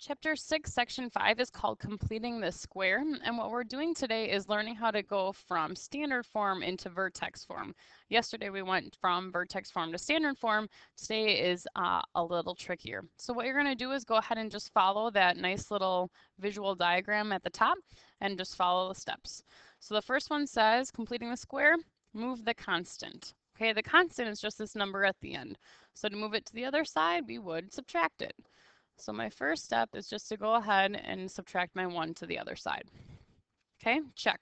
Chapter 6, Section 5 is called Completing the Square, and what we're doing today is learning how to go from standard form into vertex form. Yesterday we went from vertex form to standard form. Today is a little trickier. So what you're going to do is go ahead and just follow that nice little visual diagram at the top and just follow the steps. So the first one says, completing the square, move the constant. Okay, the constant is just this number at the end. So to move it to the other side, we would subtract it. So my first step is just to go ahead and subtract my 1 to the other side. Okay, check.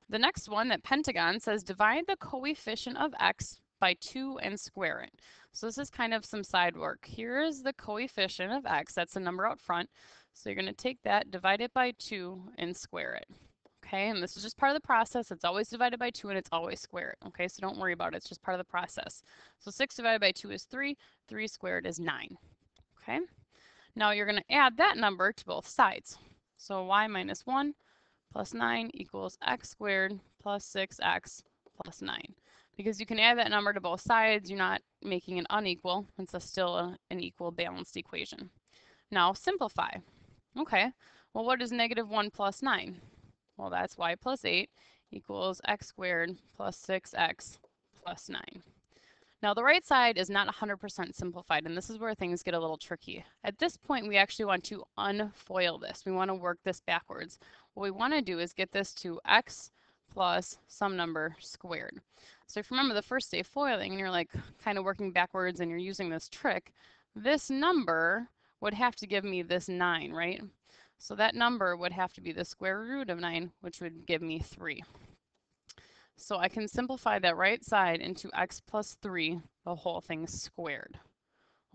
The next one, that pentagon, says divide the coefficient of x by 2 and square it. So this is kind of some side work. Here is the coefficient of x, that's the number out front. So you're going to take that, divide it by 2, and square it. Okay, and this is just part of the process. It's always divided by 2 and it's always squared. Okay, so don't worry about it. It's just part of the process. So 6 divided by 2 is 3. 3 squared is 9. Okay. Now you're going to add that number to both sides. So y minus 1 plus 9 equals x squared plus 6x plus 9. Because you can add that number to both sides, you're not making it unequal. It's still an equal balanced equation. Now simplify. Okay, well what is negative 1 plus 9? Well, that's y plus 8 equals x squared plus 6x plus 9. Now the right side is not 100% simplified, and this is where things get a little tricky. At this point, we actually want to unfoil this. We want to work this backwards. What we want to do is get this to x plus some number squared. So if you remember the first day foiling, and you're like kind of working backwards and you're using this trick, this number would have to give me this 9, right? So that number would have to be the square root of 9, which would give me 3. So I can simplify that right side into x plus 3, the whole thing squared.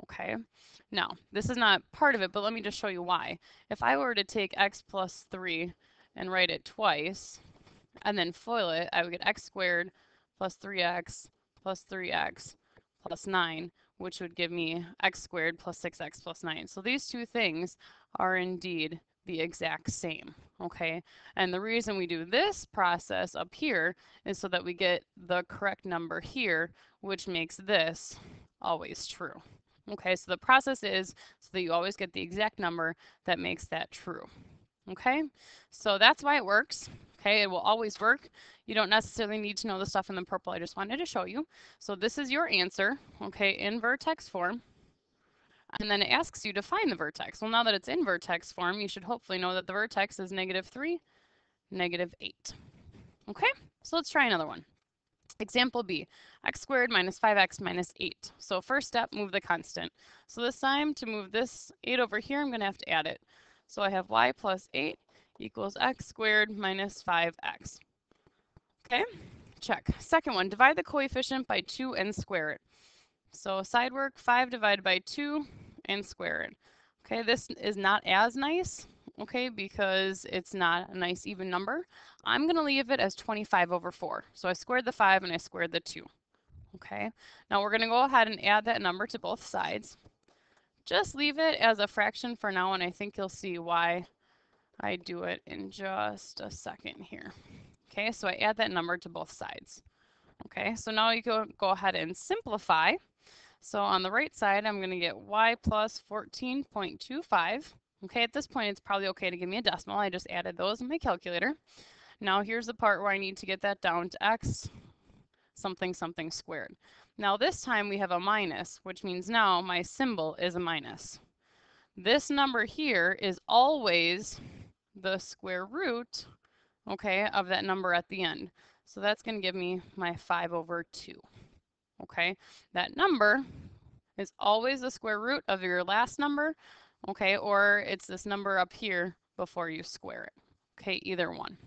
Okay, now this is not part of it, but let me just show you why. If I were to take x plus 3 and write it twice, and then FOIL it, I would get x squared plus 3x plus 3x plus 9, which would give me x squared plus 6x plus 9. So these two things are indeed the exact same, okay? And the reason we do this process up here is so that we get the correct number here, which makes this always true. Okay, so the process is so that you always get the exact number that makes that true. Okay, so that's why it works. Okay, it will always work. You don't necessarily need to know the stuff in the purple. I just wanted to show you. So this is your answer, okay, in vertex form. And then it asks you to find the vertex. Well, now that it's in vertex form, you should hopefully know that the vertex is -3, -8. Okay, so let's try another one. Example B, x squared minus 5x minus 8. So first step, move the constant. So this time, to move this 8 over here, I'm going to have to add it. So I have y plus 8 equals x squared minus 5x. Okay, check. Second one, divide the coefficient by 2 and square it. So side work, 5 divided by 2 and square it. Okay, this is not as nice, okay, because it's not a nice even number. I'm going to leave it as 25 over 4. So I squared the 5 and I squared the 2. Okay, now we're going to go ahead and add that number to both sides. Just leave it as a fraction for now, and I think you'll see why I do it in just a second here. Okay, so I add that number to both sides. Okay, so now you go ahead and simplify. So on the right side, I'm going to get y plus 14.25. Okay, at this point, it's probably okay to give me a decimal. I just added those in my calculator. Now here's the part where I need to get that down to x something something squared. Now this time we have a minus, which means now my symbol is a minus. This number here is always the square root, okay, of that number at the end. So that's going to give me my 5 over 2. Okay, that number is always the square root of your last number, okay, or it's this number up here before you square it. Okay, either one.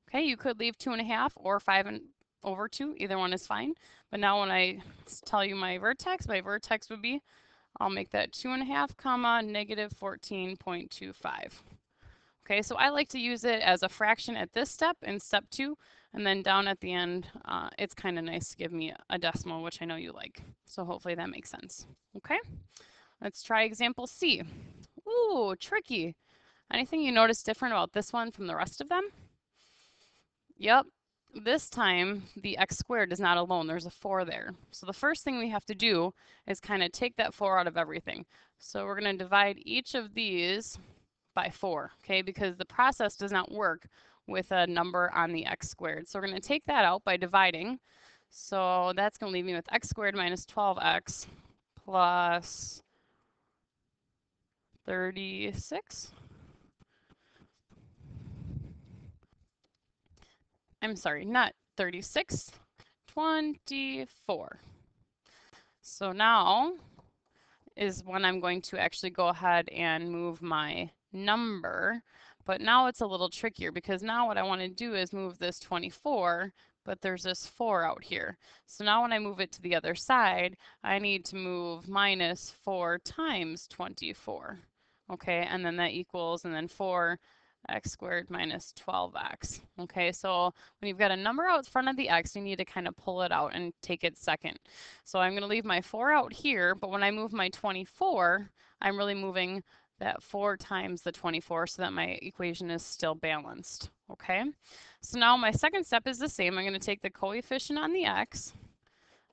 Okay, you could leave 2.5 or 5 over 2, either one is fine. But now when I tell you my vertex would be, I'll make that 2.5 comma negative 14.25. Okay, so I like to use it as a fraction at this step in step 2, and then down at the end, it's kind of nice to give me a decimal, which I know you like. So hopefully that makes sense. Okay, let's try example C. Ooh, tricky. Anything you notice different about this one from the rest of them? Yep, this time the x squared is not alone, there's a 4 there. So the first thing we have to do is kind of take that 4 out of everything. So we're going to divide each of these by 4, okay, because the process does not work with a number on the x squared. So we're going to take that out by dividing. So that's going to leave me with x squared minus 12x plus 36. I'm sorry, not 36, 24. So now is when I'm going to actually go ahead and move my number. But now it's a little trickier because now what I want to do is move this 24, but there's this 4 out here. So now when I move it to the other side, I need to move minus 4 times 24. Okay, and then that equals, and then 4 x squared minus 12x. Okay, so when you've got a number out front of the x, you need to kind of pull it out and take it second. So I'm going to leave my 4 out here, but when I move my 24, I'm really moving that 4 times the 24 so that my equation is still balanced. Okay, so now my second step is the same. I'm going to take the coefficient on the x,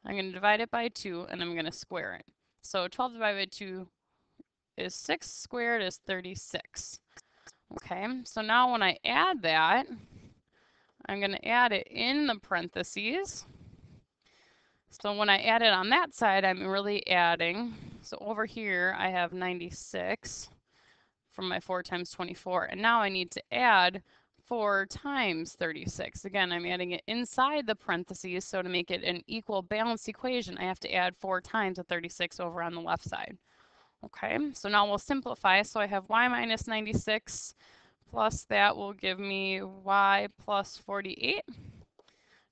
I'm going to divide it by 2, and I'm going to square it. So 12 divided by 2 is 6 squared is 36. Okay, so now when I add that, I'm going to add it in the parentheses. So when I add it on that side, I'm really adding. So over here, I have 96 from my 4 times 24. And now I need to add 4 times 36. Again, I'm adding it inside the parentheses. So to make it an equal balanced equation, I have to add 4 times the 36 over on the left side. Okay, so now we'll simplify. So I have y minus 96 plus that will give me y plus 48.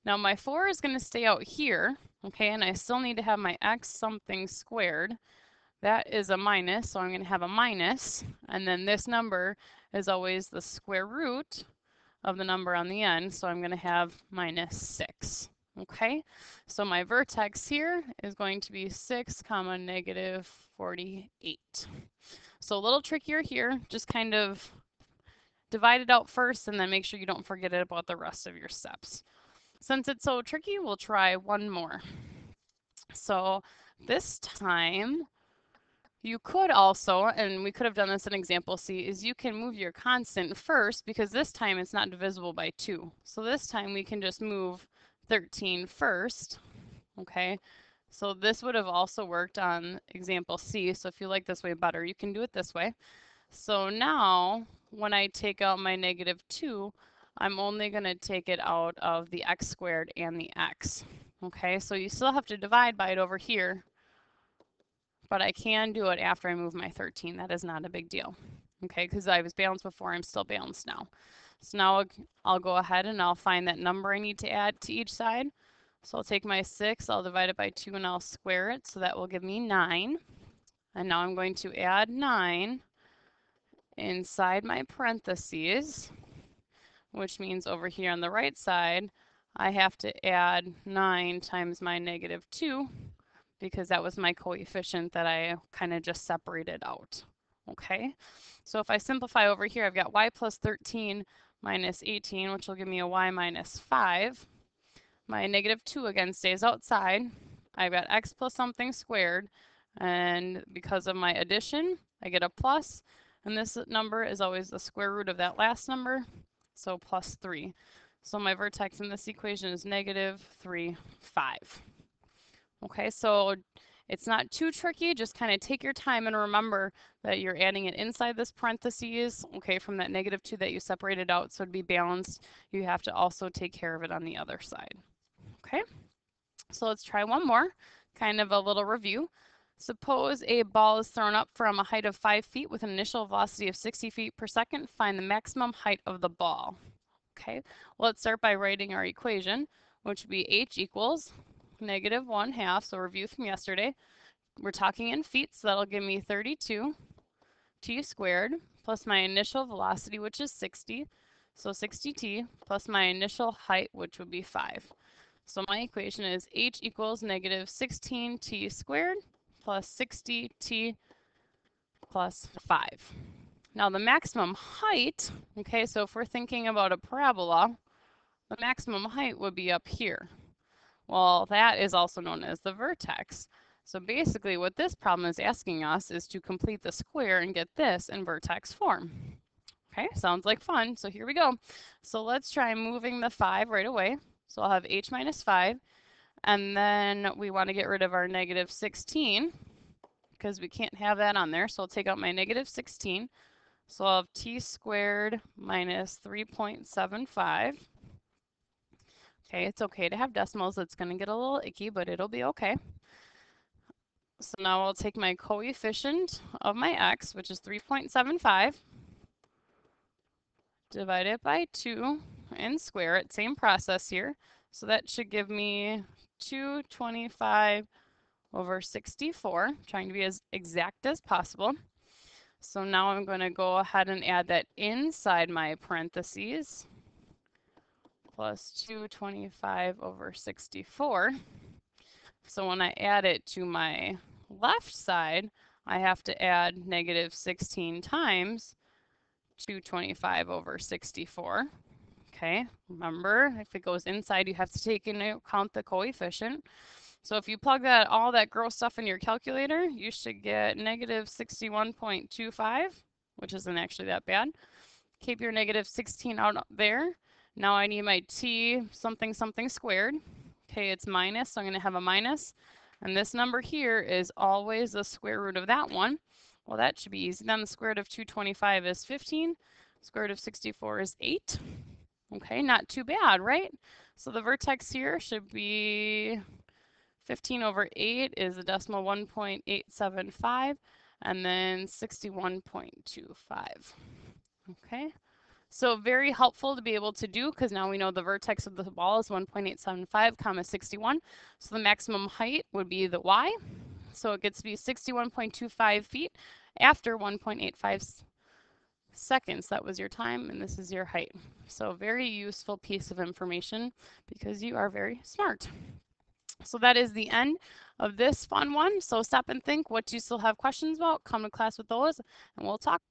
Now my 4 is going to stay out here, okay, and I still need to have my x something squared. That is a minus, so I'm going to have a minus, and then this number is always the square root of the number on the end, so I'm going to have minus 6. Okay, so my vertex here is going to be 6 comma negative 48. So a little trickier here, just kind of divide it out first and then make sure you don't forget about the rest of your steps. Since it's so tricky, we'll try one more. So this time, you could also, and we could have done this in example C, is you can move your constant first because this time it's not divisible by 2. So this time we can just move 13 first, okay? So this would have also worked on example C. So if you like this way better, you can do it this way. So now when I take out my negative 2, I'm only going to take it out of the x squared and the x. Okay, so you still have to divide by it over here, but I can do it after I move my 13. That is not a big deal. Okay, because I was balanced before, I'm still balanced now. So now I'll go ahead and I'll find that number I need to add to each side. So I'll take my 6, I'll divide it by 2, and I'll square it. So that will give me 9. And now I'm going to add 9 inside my parentheses, which means over here on the right side, I have to add 9 times my negative 2 because that was my coefficient that I kind of just separated out. Okay, so if I simplify over here, I've got y plus 13 minus 18, which will give me a y minus 5. My negative 2 again stays outside. I've got x plus something squared, and because of my addition, I get a plus, and this number is always the square root of that last number, so plus 3. So my vertex in this equation is negative 3, 5. Okay, so it's not too tricky, just kind of take your time and remember that you're adding it inside this parentheses, okay, from that negative 2 that you separated out, so to be balanced, you have to also take care of it on the other side. Okay, so let's try one more, kind of a little review. Suppose a ball is thrown up from a height of 5 feet with an initial velocity of 60 feet per second. Find the maximum height of the ball. Okay, well, let's start by writing our equation, which would be h equals negative 1/2. So review from yesterday. We're talking in feet, so that'll give me 32 t squared plus my initial velocity, which is 60. So 60t plus my initial height, which would be 5. So my equation is h equals negative 16t squared plus 60t plus 5. Now the maximum height, okay, so if we're thinking about a parabola, the maximum height would be up here. Well, that is also known as the vertex. So basically what this problem is asking us is to complete the square and get this in vertex form. Okay, sounds like fun. So here we go. So let's try moving the 5 right away. So I'll have h minus 5. And then we want to get rid of our negative 16 because we can't have that on there. So I'll take out my negative 16. So I'll have t squared minus 3.75. Okay, it's okay to have decimals. It's going to get a little icky, but it'll be okay. So now I'll take my coefficient of my x, which is 3.75, divide it by 2, and square it. Same process here. So that should give me 225 over 64, trying to be as exact as possible. So now I'm going to go ahead and add that inside my parentheses, plus 225 over 64. So when I add it to my left side, I have to add negative 16 times 225 over 64. Okay, remember, if it goes inside, you have to take into account the coefficient. So if you plug that all that gross stuff in your calculator, you should get negative 61.25, which isn't actually that bad. Keep your negative 16 out there. Now I need my t something something squared. Okay, it's minus, so I'm going to have a minus. And this number here is always the square root of that one. Well, that should be easy. Then the square root of 225 is 15. Square root of 64 is 8. Okay, not too bad, right? So the vertex here should be 15 over 8 is a decimal 1.875, and then 61.25. Okay, so very helpful to be able to do because now we know the vertex of the ball is 1.875 comma 61. So the maximum height would be the y. So it gets to be 61.25 feet after 1.85 seconds. That was your time, and this is your height. So very useful piece of information because you are very smart. So that is the end of this fun one. So stop and think what you still have questions about. Come to class with those, and we'll talk.